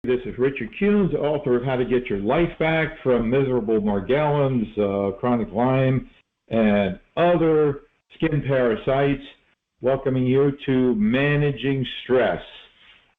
This is Richard Kuhns, author of How to Get Your Life Back from Miserable Morgellons, Chronic Lyme, and other skin parasites, welcoming you to Managing Stress.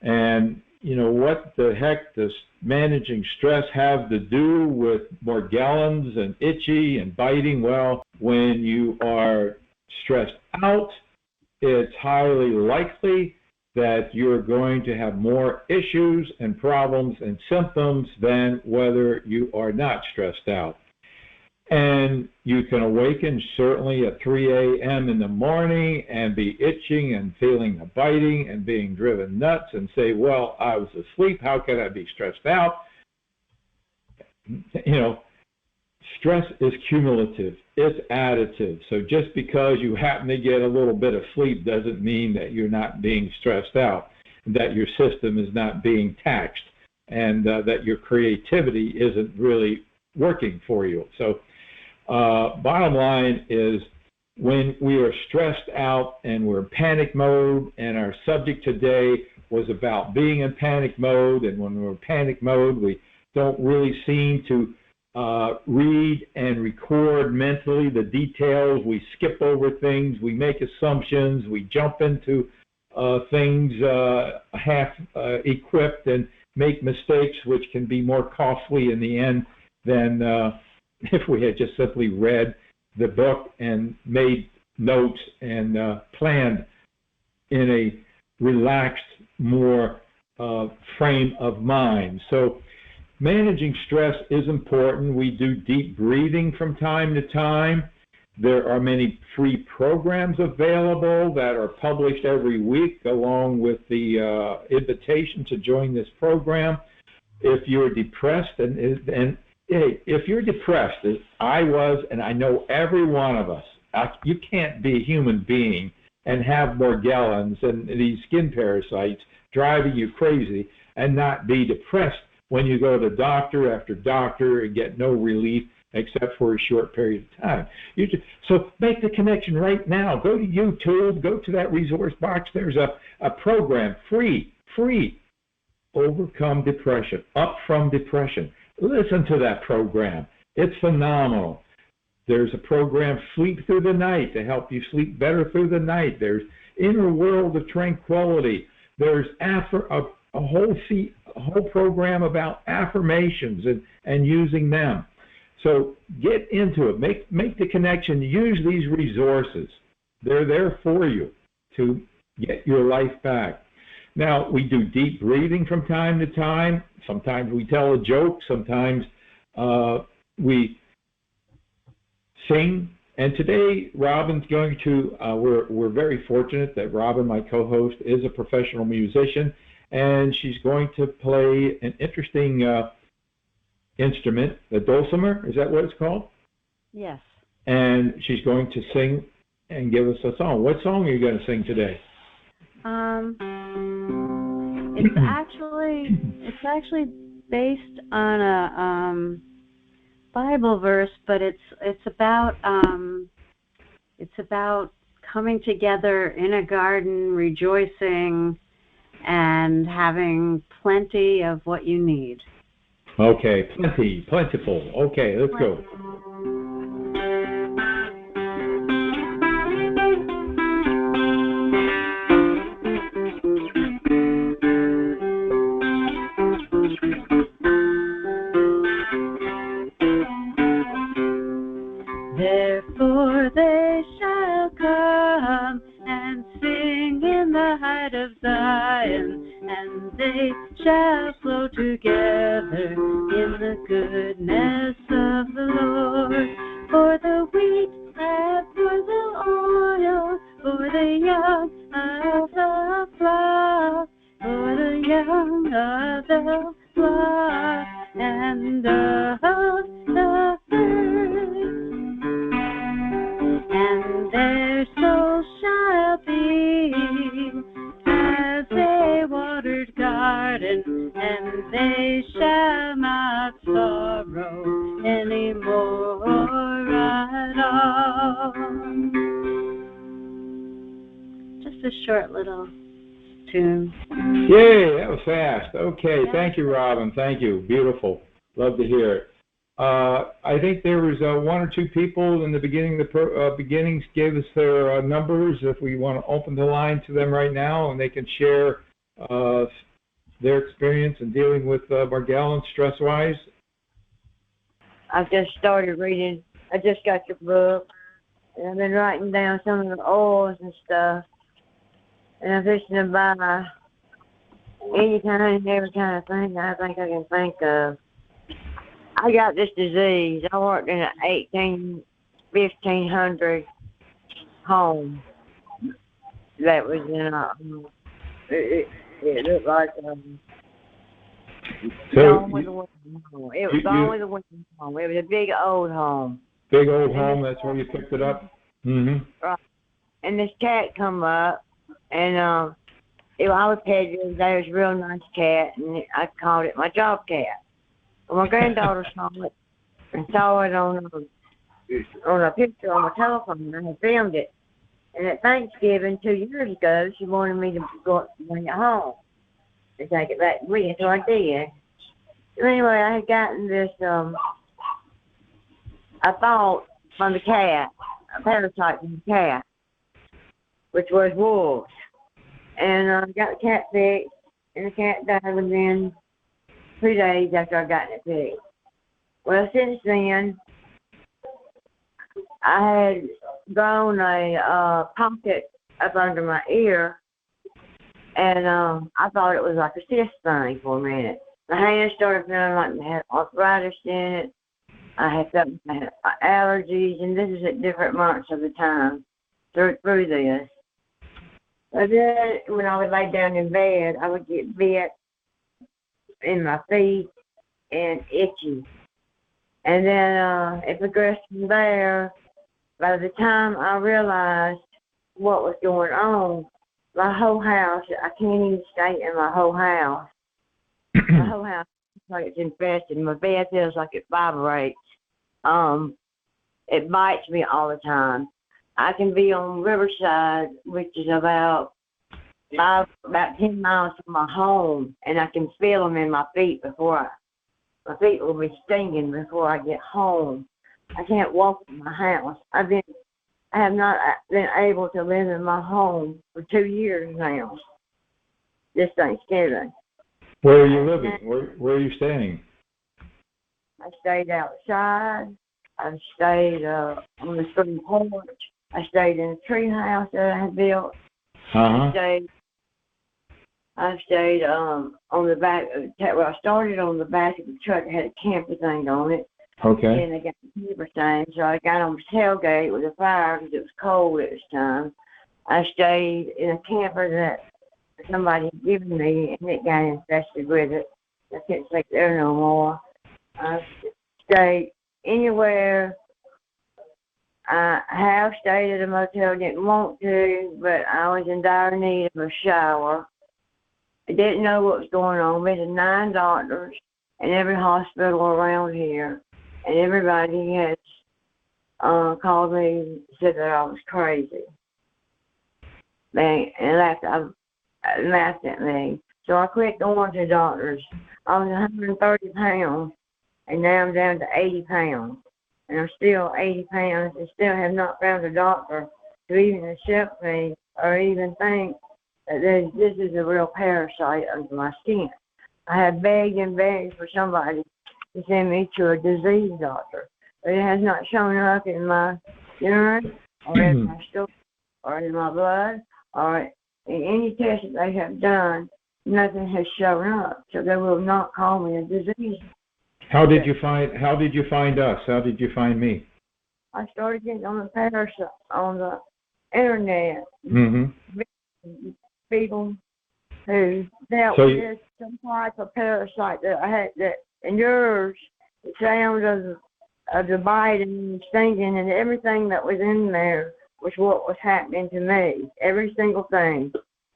And, you know, what the heck does managing stress have to do with Morgellons and itchy and biting? Well, when you are stressed out, it's highly likely that you're going to have more issues and problems and symptoms than whether you are not stressed out. And you can awaken certainly at 3 a.m. in the morning and be itching and feeling the biting and being driven nuts and say, well, I was asleep, how could I be stressed out? You know, stress is cumulative, it's additive. So just because you happen to get a little bit of sleep doesn't mean that you're not being stressed out, that your system is not being taxed, and that your creativity isn't really working for you. So bottom line is, when we are stressed out and we're in panic mode, and our subject today was about being in panic mode, and when we're in panic mode, we don't really seem to read and record mentally the details. We skip over things, we make assumptions, we jump into things half equipped and make mistakes which can be more costly in the end than if we had just simply read the book and made notes and planned in a relaxed, more frame of mind. So managing stress is important. We do deep breathing from time to time. There are many free programs available that are published every week, along with the invitation to join this program. If you're depressed, and hey, if you're depressed, as I was, and I know every one of us, you can't be a human being and have Morgellons and these skin parasites driving you crazy and not be depressed when you go to doctor after doctor and get no relief except for a short period of time. So make the connection right now. Go to YouTube, go to that resource box. There's a program, free, Overcome Depression, Up from Depression. Listen to that program. It's phenomenal. There's a program, Sleep Through the Night, to help you sleep better through the night. There's Inner World of Tranquility. There's a whole program about affirmations and using them. So get into it. Make the connection. Use these resources. They're there for you to get your life back. Now, we do deep breathing from time to time. Sometimes we tell a joke. Sometimes we sing. And today, Robin's going to, we're very fortunate that Robin, my co-host, is a professional musician, and she's going to play an interesting instrument, the dulcimer. Is that what it's called? Yes. And she's going to sing and give us a song. What song are you going to sing today? It's actually based on a Bible verse, but it's about coming together in a garden, rejoicing, and having plenty of what you need. Okay, plentiful. Okay, let's go. Therefore they shall come and sing in the height of Zion, and they shall flow together in the goodness of the Lord. For the wheat and for the oil, for the young of the flock, for the young of the flock, and of the herd. And their souls shall be as a watered garden, and they shall not sorrow any more at all. Just a short little too. Yay, that was fast. Okay, thank you, Robin. Thank you. Beautiful. Love to hear it. I think there was one or two people in the beginning. The beginnings gave us their numbers. If we want to open the line to them right now, and they can share their experience in dealing with Morgellons stress-wise. I've just started reading. I just got your book, and I've been writing down some of the oils and stuff. And I'm fixing to buy any kind and every kind of thing I think I can think of. I got this disease. I worked in an 1500 home that was in a, it looked like So it was only the winter home. It was a big old home. Big old home, that's where you picked it up? Mm-hmm. Right. And this cat come up, and I was petting it. There was a real nice cat, and I called it my job cat. Well, my granddaughter saw it and saw it on a picture on my telephone, and I had filmed it. And at Thanksgiving 2 years ago, she wanted me to go bring it home and take it back with me, so I did. So anyway, I had gotten this, I thought, from the cat, a parasite from the cat, which was wolves. And I got the cat fixed, and the cat died within 3 days after I got it fixed. Well, since then, I had grown a pocket up under my ear, and I thought it was like a cyst thing for a minute. My hands started feeling like they had arthritis in it. I had allergies, and this is at different months of the time through this. But then when I would lay down in bed, I would get bit in my feet and itchy. And then it progressed from there. By the time I realized what was going on, my whole house, I can't even stay in my whole house. My whole house feels like it's infested. My bed feels like it vibrates. It bites me all the time. I can be on Riverside, which is about 10 miles from my home, and I can feel them in my feet my feet will be stinging before I get home. I can't walk in my house. I have not been able to live in my home for 2 years now. This Thanksgiving. Where are you living? Where are you staying? I stayed outside. I stayed on the front porch. I stayed in a tree house that I had built. Uh-huh. I stayed on the back. Well, I started on the back of the truck that had a camper thing on it. Okay. And I got the camper thing, so I got on the tailgate with a fire because it was cold at this time. I stayed in a camper that somebody had given me, and it got infested with it. I couldn't stay there no more. I stayed anywhere. I have stayed at a motel, didn't want to, but I was in dire need of a shower. I didn't know what was going on. Been to 9 doctors in every hospital around here, and everybody has called me and said that I was crazy. They laughed at me. So I quit going to doctors. I was 130 pounds, and now I'm down to 80 pounds. And I'm still 80 pounds and still have not found a doctor to even accept me or even think that this is a real parasite under my skin. I have begged and begged for somebody to send me to a disease doctor, but it has not shown up in my urine or in my stool or in my blood or in any test that they have done. Nothing has shown up, so they will not call me a disease. How did you find us? How did you find me? I started getting on the internet. Mm-hmm. People who dealt with some type of parasite that I had, that in yours, the sound of the biting and stinging and everything that was in there was what was happening to me. Every single thing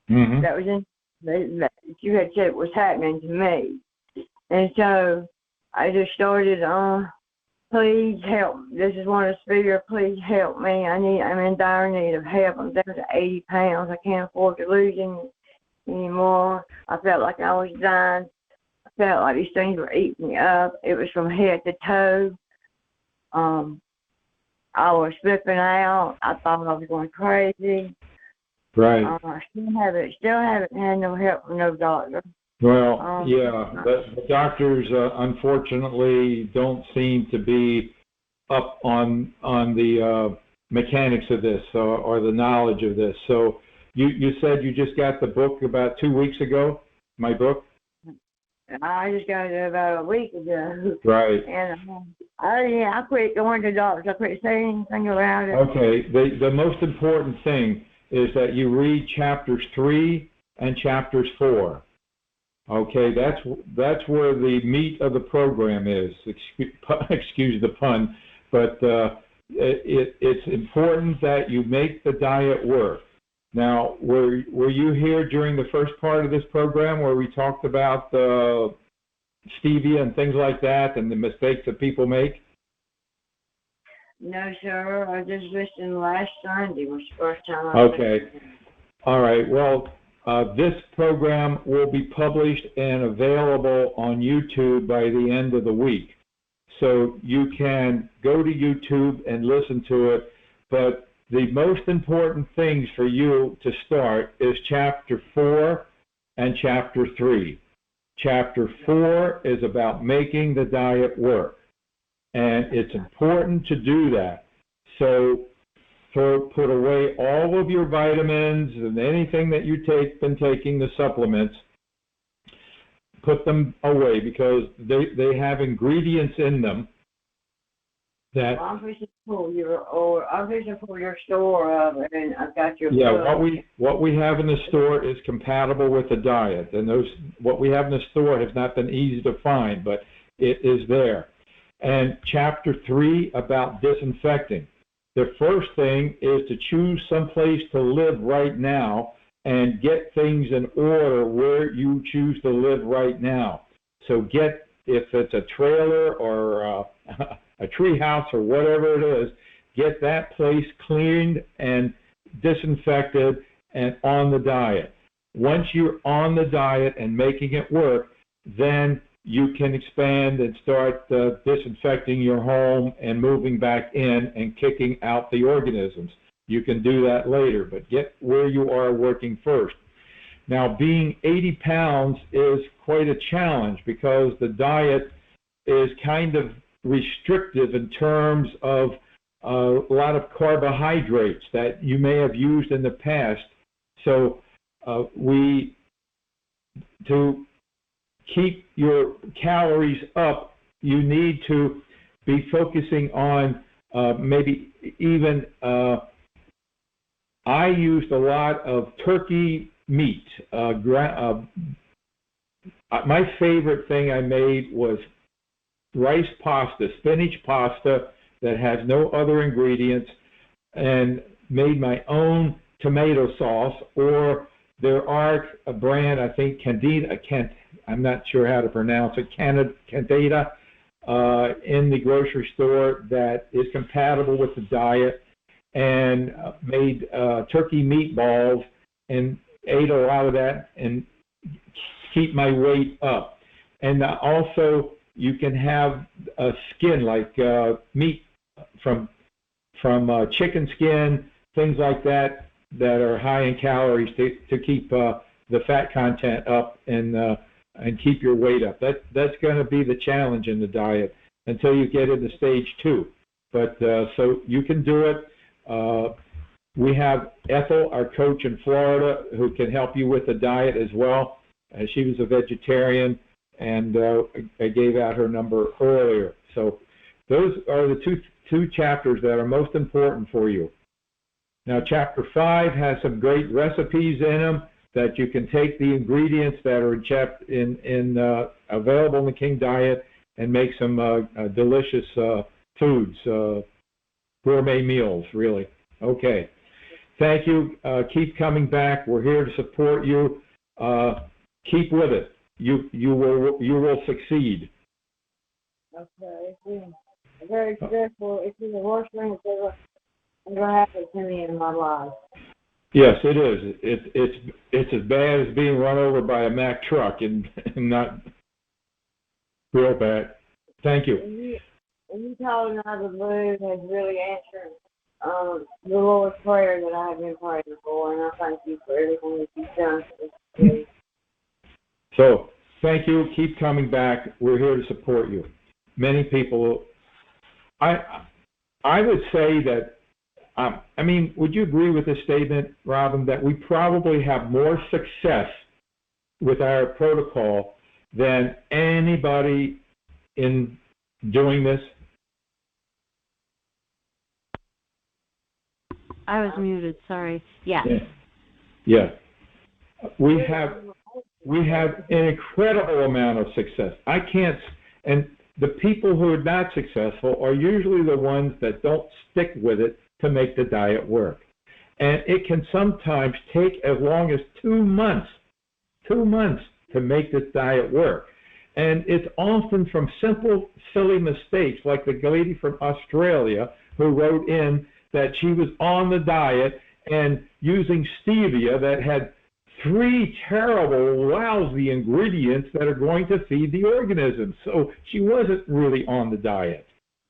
that was in that you had said was happening to me. And so I just started, please help. This is one of the speakers. Please help me. I'm in dire need of help. I'm down to 80 pounds. I can't afford to lose anymore. I felt like I was dying. I felt like these things were eating me up. It was from head to toe. I was flipping out. I thought I was going crazy. Right. I still haven't had no help from no doctor. Well, yeah, the doctors unfortunately don't seem to be up on the mechanics of this or the knowledge of this. So you said you just got the book about 2 weeks ago, my book? I just got it about a week ago. Right. And I quit going to doctors. I quit saying anything about it. Okay. The most important thing is that you read chapters 3 and chapters 4. Okay, that's where the meat of the program is. Excuse the pun, but it's important that you make the diet work. Now, were you here during the first part of this program where we talked about stevia and things like that and the mistakes that people make? No, sir. I just listened last Sunday. Was the first time I Okay. listened. All right. Well, this program will be published and available on YouTube by the end of the week. So you can go to YouTube and listen to it, but the most important things for you to start is chapter 4 and chapter 3. Chapter 4 is about making the diet work, and it's important to do that. So put away all of your vitamins and anything that you've been taking, the supplements. Put them away because they have ingredients in them that. Well, I'm fixing to pull your store up, and I've got your. Yeah, book. what we have in the store is compatible with the diet, and what we have in the store has not been easy to find, but it is there. And chapter 3 about disinfecting. The first thing is to choose some place to live right now and get things in order where you choose to live right now. So if it's a trailer or a tree house or whatever it is, get that place cleaned and disinfected and on the diet. Once you're on the diet and making it work, then you can expand and start disinfecting your home and moving back in and kicking out the organisms. You can do that later, but get where you are working first. Now, being 80 pounds is quite a challenge because the diet is kind of restrictive in terms of a lot of carbohydrates that you may have used in the past. So to keep your calories up, you need to be focusing on maybe even, I used a lot of turkey meat. My favorite thing I made was rice pasta, spinach pasta that has no other ingredients, and made my own tomato sauce, or there are a brand, I think Candida, I'm not sure how to pronounce it, Candida, in the grocery store that is compatible with the diet, and made turkey meatballs and ate a lot of that and keep my weight up. And also you can have a skin like meat from chicken skin, things like that are high in calories to keep the fat content up and keep your weight up. That's going to be the challenge in the diet until you get into stage 2. But so you can do it. We have Ethel, our coach in Florida, who can help you with the diet as well. She was a vegetarian, and I gave out her number earlier. So those are the two chapters that are most important for you. Now, chapter 5 has some great recipes in them that you can take the ingredients that are available in the King Diet and make some delicious foods, gourmet meals, really. Okay. Thank you. Keep coming back. We're here to support you. Keep with it. You will succeed. Okay. I'm very grateful. It's been the worst thing that's ever happened to me in my life. Yes, it is. It's as bad as being run over by a Mack truck, and not real bad. Thank you. You calling out of the blue has really answered the Lord's prayer that I have been praying for, and I thank you for everything that you've done for me. So, thank you. Keep coming back. We're here to support you. Many people, I would say that, I mean, would you agree with this statement, Robin, that we probably have more success with our protocol than anybody in doing this? I was muted, sorry. Yes. Yeah. We have an incredible amount of success. And the people who are not successful are usually the ones that don't stick with it to make the diet work. And it can sometimes take as long as 2 months to make this diet work. And it's often from simple, silly mistakes, like the lady from Australia who wrote in that she was on the diet and using stevia that had 3 terrible, lousy ingredients that are going to feed the organism. So she wasn't really on the diet.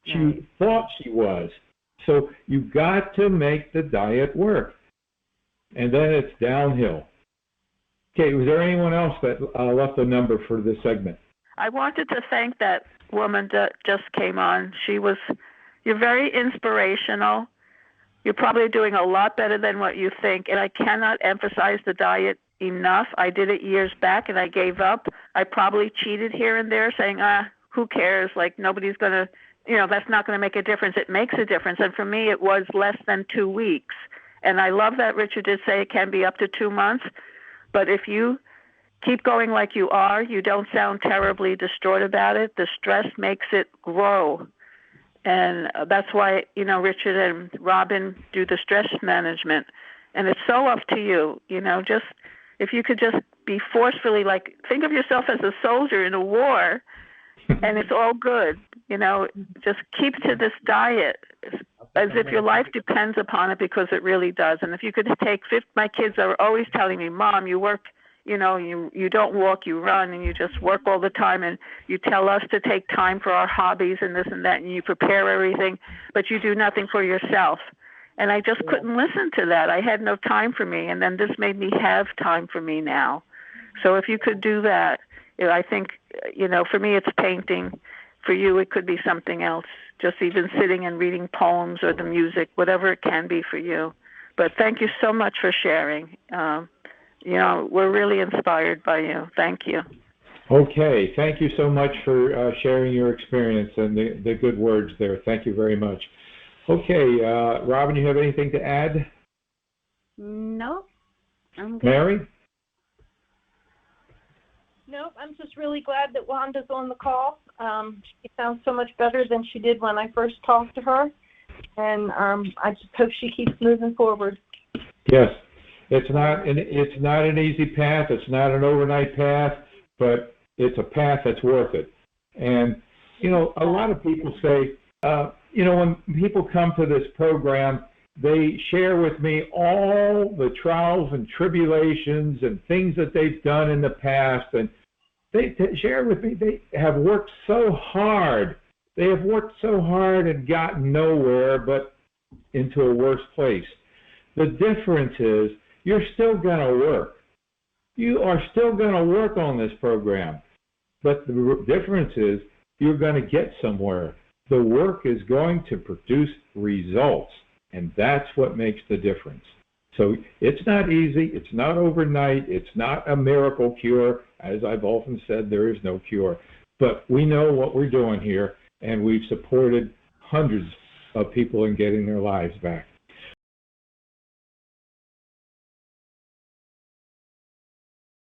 She thought she was. So you've got to make the diet work. And then it's downhill. Okay, was there anyone else that left a number for this segment? I wanted to thank that woman that just came on. You're very inspirational. You're probably doing a lot better than what you think, and I cannot emphasize the diet enough. I did it years back, and I gave up. I probably cheated here and there, saying, who cares? Like, nobody's going to, that's not going to make a difference. It makes a difference, and for me, it was less than 2 weeks. And I love that Richard did say it can be up to 2 months, but if you keep going like you are, you don't sound terribly distraught about it. The stress makes it grow. And that's why, Richard and Robin do the stress management. And it's so up to you, just if you could just be forcefully, like, think of yourself as a soldier in a war, and it's all good, just keep to this diet as if your life depends upon it, because it really does. And if you could take, my kids are always telling me, Mom, you work, you don't walk, you run, and you just work all the time, and you tell us to take time for our hobbies and this and that, and you prepare everything, but you do nothing for yourself. And I just couldn't listen to that. I had no time for me, and then this made me have time for me now. So if you could do that, I think, for me it's painting. For you it could be something else, just even sitting and reading poems or the music, whatever it can be for you. But thank you so much for sharing. We're really inspired by you. Thank you. Okay, thank you so much for sharing your experience and the good words there. Thank you very much. Okay, Robin, you have anything to add? No, I'm good. Mary? Nope, I'm just really glad that Wanda's on the call. She sounds so much better than she did when I first talked to her, and I just hope she keeps moving forward. Yes, it's not an easy path. It's not an overnight path, but it's a path that's worth it. And a lot of people say, when people come to this program, they share with me all the trials and tribulations and things that they've done in the past, and they share with me they have worked so hard. They have worked so hard and gotten nowhere, but into a worse place. The difference is you're still going to work. You are still going to work on this program, but the difference is you're going to get somewhere. The work is going to produce results, and that's what makes the difference. So it's not easy. It's not overnight. It's not a miracle cure. As I've often said, there is no cure. But we know what we're doing here, and we've supported hundreds of people in getting their lives back.